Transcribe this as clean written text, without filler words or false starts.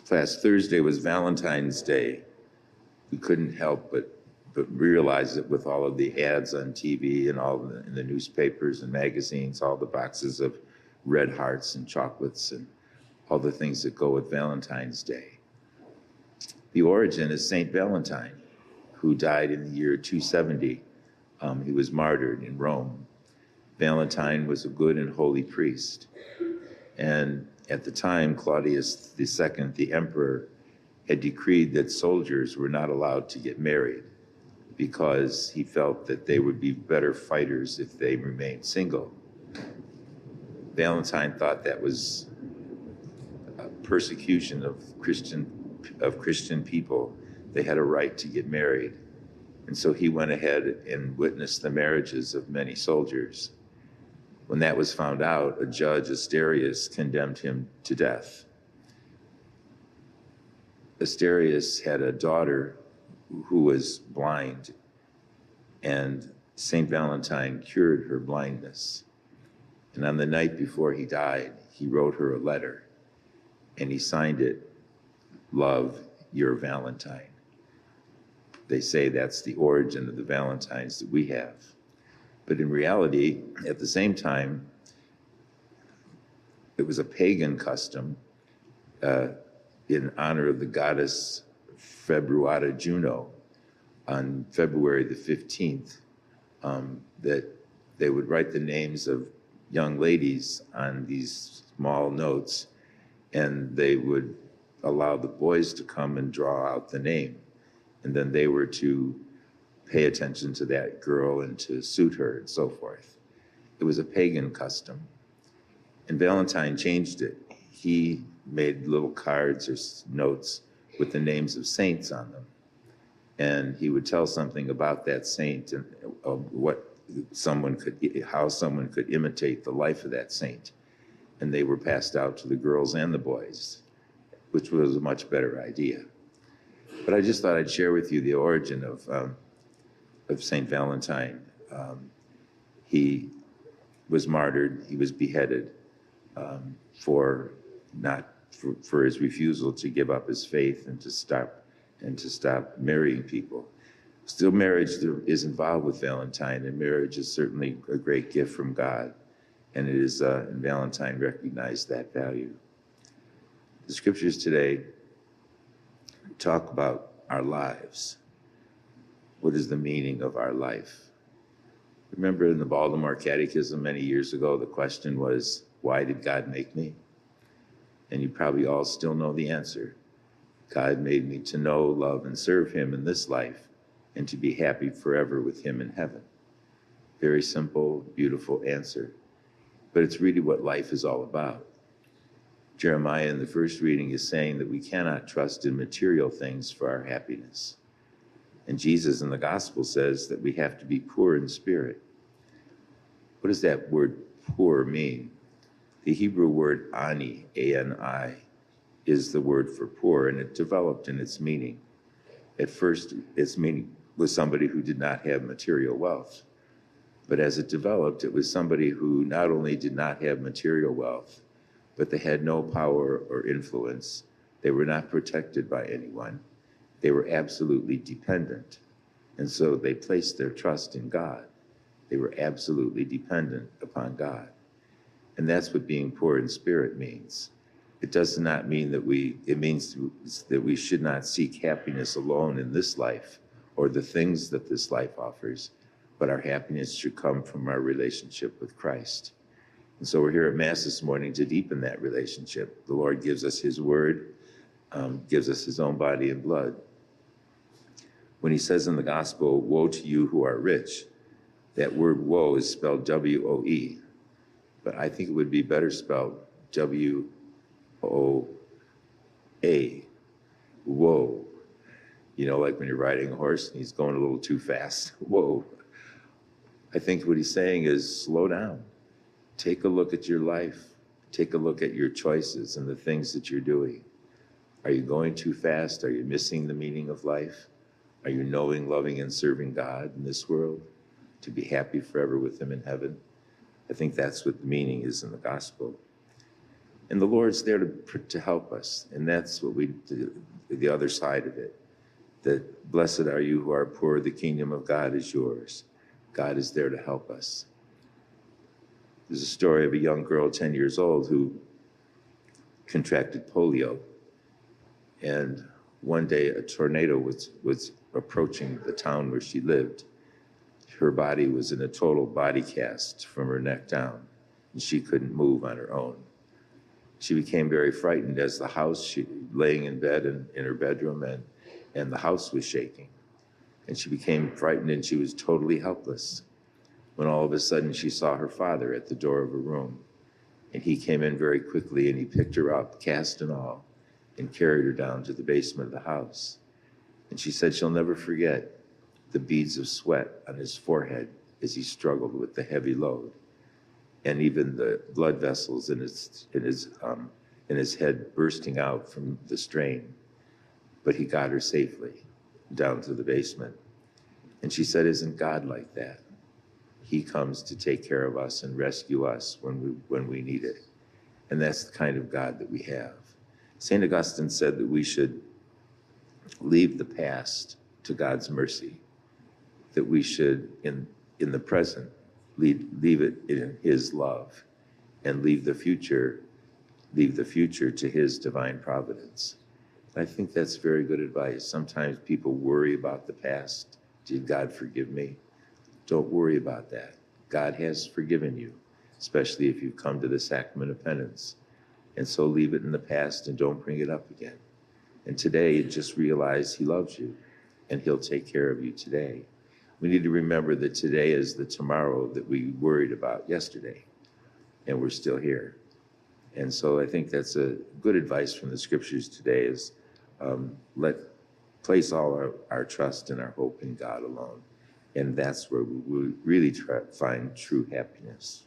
Last Thursday was Valentine's Day. We couldn't help but realize it with all of the ads on TV and in the newspapers and magazines, all the boxes of red hearts and chocolates and all the things that go with Valentine's Day. The origin is Saint Valentine, who died in the year 270. He was martyred in Rome. Valentine was a good and holy priest. And at the time, Claudius II, the emperor, had decreed that soldiers were not allowed to get married because he felt that they would be better fighters if they remained single. Valentine thought that was a persecution of Christian people. They had a right to get married. And so he went ahead and witnessed the marriages of many soldiers. When that was found out, a judge, Asterius, condemned him to death. Asterius had a daughter who was blind, and Saint Valentine cured her blindness. And on the night before he died, he wrote her a letter, and he signed it, "Love, your Valentine." They say that's the origin of the Valentines that we have. But in reality, at the same time, it was a pagan custom in honor of the goddess Februata Juno on February the 15th, that they would write the names of young ladies on these small notes, and they would allow the boys to come and draw out the name. And then they were to pay attention to that girl and to suit her and so forth. It was a pagan custom. And Valentine changed it. He made little cards or notes with the names of saints on them. And he would tell something about that saint and how someone could imitate the life of that saint. And they were passed out to the girls and the boys, which was a much better idea. But I just thought I'd share with you the origin of Saint Valentine. He was martyred, he was beheaded for his refusal to give up his faith and to stop marrying people. Still, marriage is involved with Valentine, and marriage is certainly a great gift from God, and and Valentine recognized that value. The scriptures today talk about our lives. What is the meaning of our life? Remember in the Baltimore Catechism many years ago, the question was, why did God make me? And you probably all still know the answer. God made me to know, love, and serve him in this life, and to be happy forever with him in heaven. Very simple, beautiful answer. But it's really what life is all about. Jeremiah in the first reading is saying that we cannot trust in material things for our happiness. And Jesus in the gospel says that we have to be poor in spirit. What does that word poor mean? The Hebrew word ani, A-N-I, is the word for poor, and it developed in its meaning. At first, its meaning was somebody who did not have material wealth. But as it developed, it was somebody who not only did not have material wealth, but they had no power or influence. They were not protected by anyone. They were absolutely dependent. And so they placed their trust in God. They were absolutely dependent upon God. And that's what being poor in spirit means. It does not mean it means that we should not seek happiness alone in this life or the things that this life offers, but our happiness should come from our relationship with Christ. And so we're here at Mass this morning to deepen that relationship. The Lord gives us his word, gives us his own body and blood. When he says in the gospel, woe to you who are rich, that word woe is spelled W-O-E, but I think it would be better spelled W-O-A, woe. You know, like when you're riding a horse and he's going a little too fast, whoa. I think what he's saying is slow down. Take a look at your life. Take a look at your choices and the things that you're doing. Are you going too fast? Are you missing the meaning of life? Are you knowing, loving, and serving God in this world to be happy forever with him in heaven? I think that's what the meaning is in the gospel. And the Lord's there to help us. And that's what we do, the other side of it. That blessed are you who are poor, the kingdom of God is yours. God is there to help us. There's a story of a young girl, 10 years old, who contracted polio. And one day a tornado was approaching the town where she lived. Her body was in a total body cast from her neck down, and she couldn't move on her own. She became very frightened as the house, she laying in bed in her bedroom, and the house was shaking. And she became frightened and she was totally helpless. When all of a sudden she saw her father at the door of her room. And he came in very quickly and he picked her up, cast and all, and carried her down to the basement of the house. And she said she'll never forget the beads of sweat on his forehead as he struggled with the heavy load, and even the blood vessels in his head bursting out from the strain. But he got her safely down to the basement. And she said, isn't God like that? He comes to take care of us and rescue us when we need it. And that's the kind of God that we have. St. Augustine said that we should leave the past to God's mercy, that we should, in the present, leave it in his love, and leave the future to his divine providence. I think that's very good advice. Sometimes people worry about the past. Did God forgive me? Don't worry about that. God has forgiven you, especially if you come to the sacrament of penance. And so leave it in the past and don't bring it up again. And today, just realize he loves you and he'll take care of you today. We need to remember that today is the tomorrow that we worried about yesterday, and we're still here. And so I think that's a good advice from the scriptures today is place all our trust and our hope in God alone. And that's where we really find true happiness.